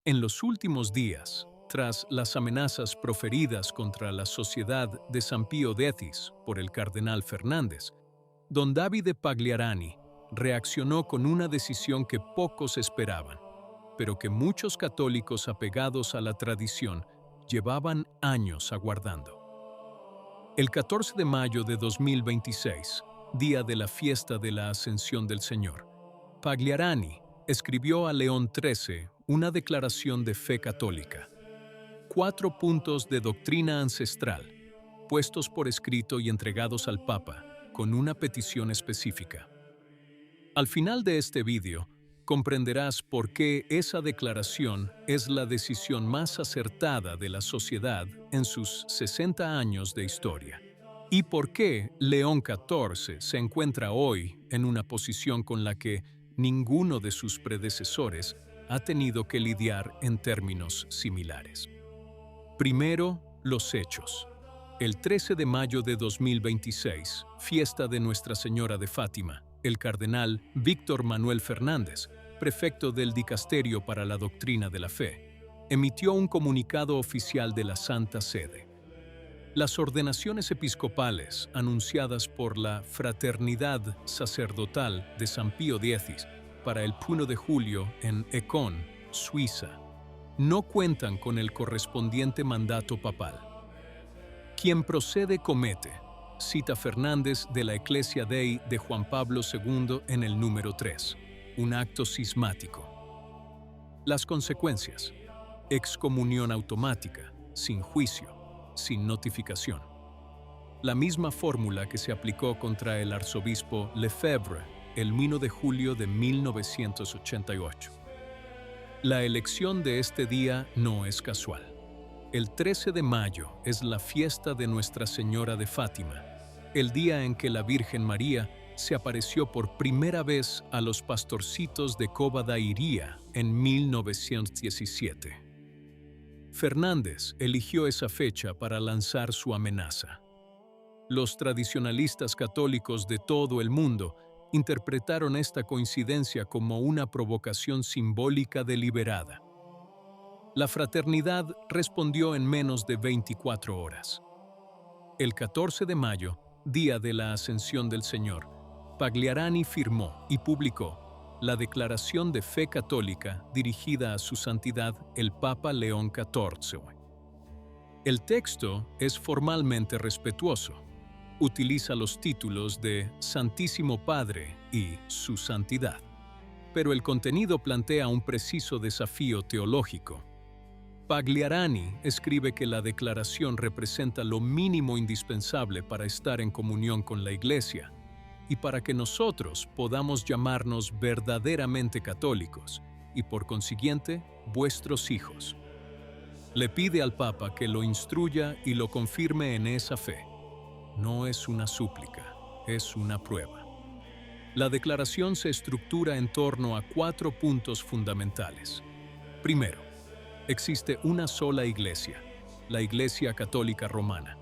En los últimos días, tras las amenazas proferidas contra la Sociedad de San Pío X por el cardenal Fernández, don Davide Pagliarani reaccionó con una decisión que pocos esperaban, pero que muchos católicos apegados a la tradición llevaban años aguardando. El 14 de mayo de 2026, día de la fiesta de la Ascensión del Señor, Pagliarani escribió a León XIII una declaración de fe católica. 4 puntos de doctrina ancestral, puestos por escrito y entregados al Papa, con una petición específica. Al final de este vídeo, comprenderás por qué esa declaración es la decisión más acertada de la sociedad en sus 60 años de historia, y por qué León XIV se encuentra hoy en una posición con la que ninguno de sus predecesores ha tenido que lidiar en términos similares. Primero, los hechos. El 13 de mayo de 2026, fiesta de Nuestra Señora de Fátima, el cardenal Víctor Manuel Fernández, prefecto del Dicasterio para la Doctrina de la Fe, emitió un comunicado oficial de la Santa Sede. Las ordenaciones episcopales anunciadas por la Fraternidad Sacerdotal de San Pío X para el 1 de julio en Econ, Suiza, no cuentan con el correspondiente mandato papal. Quien procede comete, cita Fernández de la Ecclesia Dei de Juan Pablo II en el número 3, un acto cismático. Las consecuencias: excomunión automática, sin juicio, sin notificación. La misma fórmula que se aplicó contra el arzobispo Lefebvre el 1 de julio de 1988. La elección de este día no es casual. El 13 de mayo es la fiesta de Nuestra Señora de Fátima, el día en que la Virgen María se apareció por primera vez a los pastorcitos de Cova da Iria en 1917. Fernández eligió esa fecha para lanzar su amenaza. Los tradicionalistas católicos de todo el mundo interpretaron esta coincidencia como una provocación simbólica deliberada. La fraternidad respondió en menos de 24 horas. El 14 de mayo, día de la Ascensión del Señor, Pagliarani firmó y publicó la Declaración de Fe Católica dirigida a su santidad el Papa León XIV. El texto es formalmente respetuoso. Utiliza los títulos de Santísimo Padre y Su Santidad, pero el contenido plantea un preciso desafío teológico. Pagliarani escribe que la declaración representa lo mínimo indispensable para estar en comunión con la Iglesia y para que nosotros podamos llamarnos verdaderamente católicos y, por consiguiente, vuestros hijos. Le pide al Papa que lo instruya y lo confirme en esa fe. No es una súplica, es una prueba. La declaración se estructura en torno a 4 puntos fundamentales. Primero, existe una sola Iglesia, la Iglesia Católica Romana,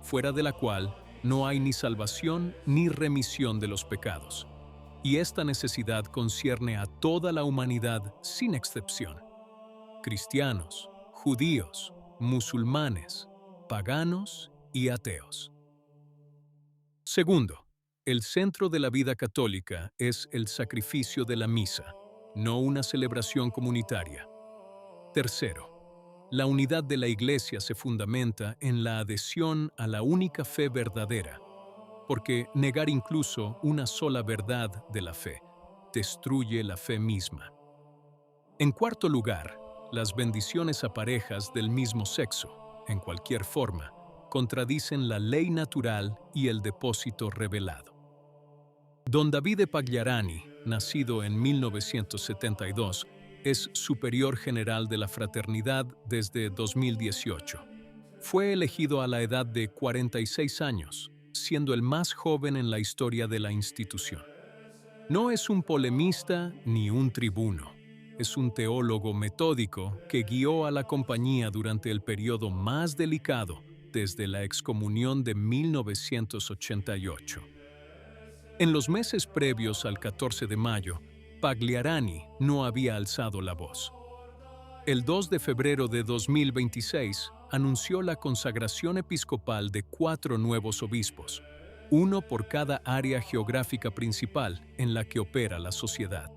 fuera de la cual no hay ni salvación ni remisión de los pecados. Y esta necesidad concierne a toda la humanidad sin excepción. Cristianos, judíos, musulmanes, paganos y ateos. Segundo, el centro de la vida católica es el sacrificio de la misa, no una celebración comunitaria. Tercero, la unidad de la Iglesia se fundamenta en la adhesión a la única fe verdadera, porque negar incluso una sola verdad de la fe destruye la fe misma. En cuarto lugar, las bendiciones a parejas del mismo sexo, en cualquier forma, contradicen la ley natural y el depósito revelado. Don Davide Pagliarani, nacido en 1972, es superior general de la fraternidad desde 2018. Fue elegido a la edad de 46 años, siendo el más joven en la historia de la institución. No es un polemista ni un tribuno. Es un teólogo metódico que guió a la compañía durante el periodo más delicado desde la excomunión de 1988. En los meses previos al 14 de mayo, Pagliarani no había alzado la voz. El 2 de febrero de 2026 anunció la consagración episcopal de 4 nuevos obispos, uno por cada área geográfica principal en la que opera la sociedad.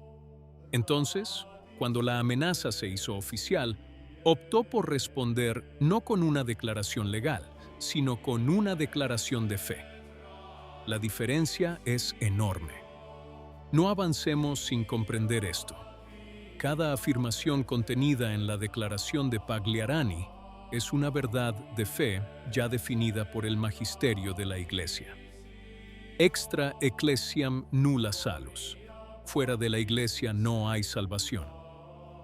Entonces, cuando la amenaza se hizo oficial, optó por responder no con una declaración legal, sino con una declaración de fe. La diferencia es enorme. No avancemos sin comprender esto. Cada afirmación contenida en la declaración de Pagliarani es una verdad de fe ya definida por el magisterio de la Iglesia. Extra ecclesiam nulla salus. Fuera de la Iglesia no hay salvación.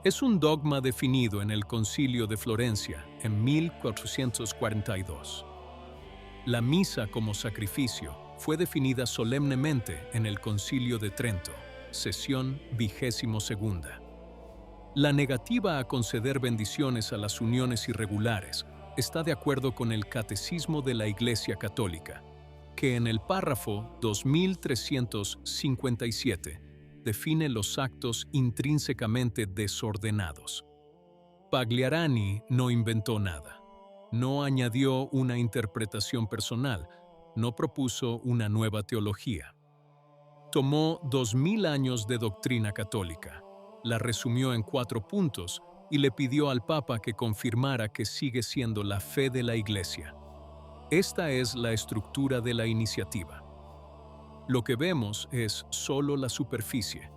Es un dogma definido en el Concilio de Florencia en 1442. La misa como sacrificio fue definida solemnemente en el Concilio de Trento, sesión 22. La negativa a conceder bendiciones a las uniones irregulares está de acuerdo con el Catecismo de la Iglesia Católica, que en el párrafo 2357 define los actos intrínsecamente desordenados. Pagliarani no inventó nada, no añadió una interpretación personal, no propuso una nueva teología. Tomó 2000 años de doctrina católica, la resumió en 4 puntos y le pidió al Papa que confirmara que sigue siendo la fe de la Iglesia. Esta es la estructura de la iniciativa. Lo que vemos es solo la superficie.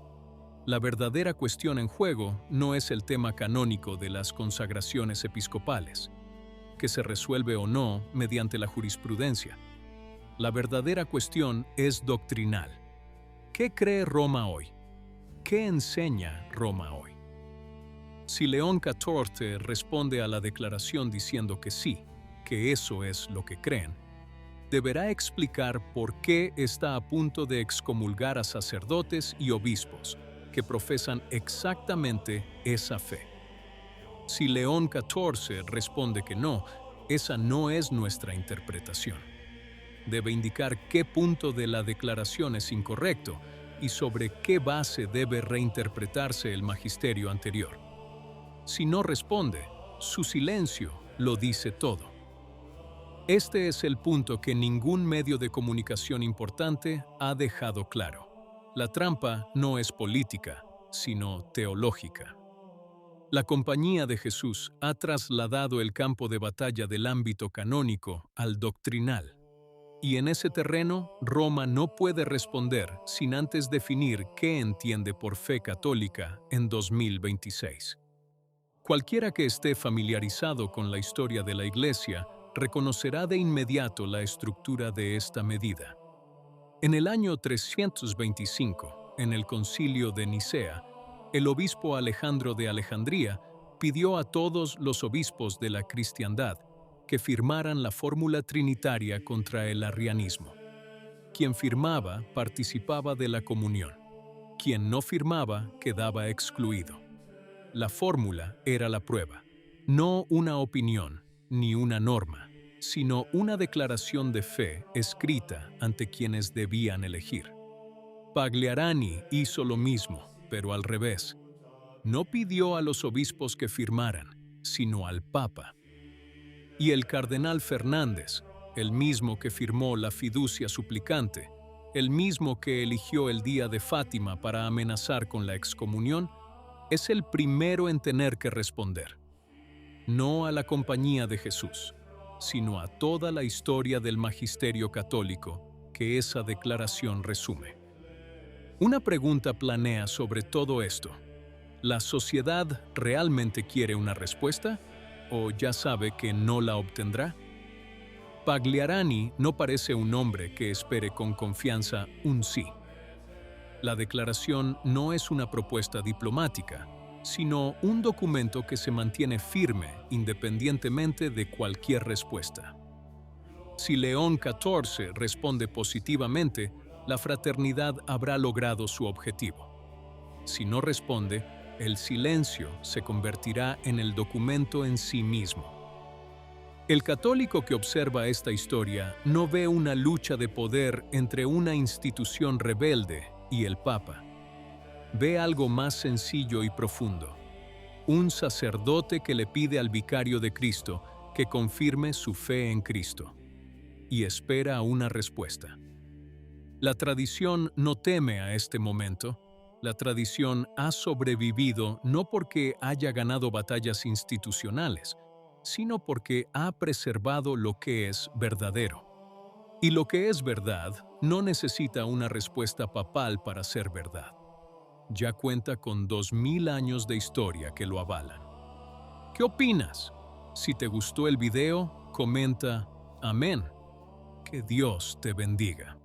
La verdadera cuestión en juego no es el tema canónico de las consagraciones episcopales, que se resuelve o no mediante la jurisprudencia. La verdadera cuestión es doctrinal. ¿Qué cree Roma hoy? ¿Qué enseña Roma hoy? Si León XIV responde a la declaración diciendo que sí, que eso es lo que creen, deberá explicar por qué está a punto de excomulgar a sacerdotes y obispos que profesan exactamente esa fe. Si León XIV responde que no, esa no es nuestra interpretación. Debe indicar qué punto de la declaración es incorrecto y sobre qué base debe reinterpretarse el magisterio anterior. Si no responde, su silencio lo dice todo. Este es el punto que ningún medio de comunicación importante ha dejado claro. La trampa no es política, sino teológica. La Compañía de Jesús ha trasladado el campo de batalla del ámbito canónico al doctrinal. Y en ese terreno, Roma no puede responder sin antes definir qué entiende por fe católica en 2026. Cualquiera que esté familiarizado con la historia de la Iglesia reconocerá de inmediato la estructura de esta medida. En el año 325, en el Concilio de Nicea, el obispo Alejandro de Alejandría pidió a todos los obispos de la cristiandad que firmaran la fórmula trinitaria contra el arrianismo. Quien firmaba participaba de la comunión. Quien no firmaba quedaba excluido. La fórmula era la prueba, no una opinión ni una norma, sino una declaración de fe escrita ante quienes debían elegir. Pagliarani hizo lo mismo, pero al revés. No pidió a los obispos que firmaran, sino al Papa. Y el cardenal Fernández, el mismo que firmó la fiducia suplicante, el mismo que eligió el día de Fátima para amenazar con la excomunión, es el primero en tener que responder. No a la Compañía de Jesús, sino a toda la historia del magisterio católico que esa declaración resume. Una pregunta planea sobre todo esto. ¿La sociedad realmente quiere una respuesta o ya sabe que no la obtendrá? Pagliarani no parece un hombre que espere con confianza un sí. La declaración no es una propuesta diplomática, sino un documento que se mantiene firme independientemente de cualquier respuesta. Si León XIV responde positivamente, la fraternidad habrá logrado su objetivo. Si no responde, el silencio se convertirá en el documento en sí mismo. El católico que observa esta historia no ve una lucha de poder entre una institución rebelde y el Papa. Ve algo más sencillo y profundo. Un sacerdote que le pide al vicario de Cristo que confirme su fe en Cristo y espera una respuesta. La tradición no teme a este momento. La tradición ha sobrevivido no porque haya ganado batallas institucionales, sino porque ha preservado lo que es verdadero. Y lo que es verdad no necesita una respuesta papal para ser verdad. Ya cuenta con 2000 años de historia que lo avalan. ¿Qué opinas? Si te gustó el video, comenta amén. Que Dios te bendiga.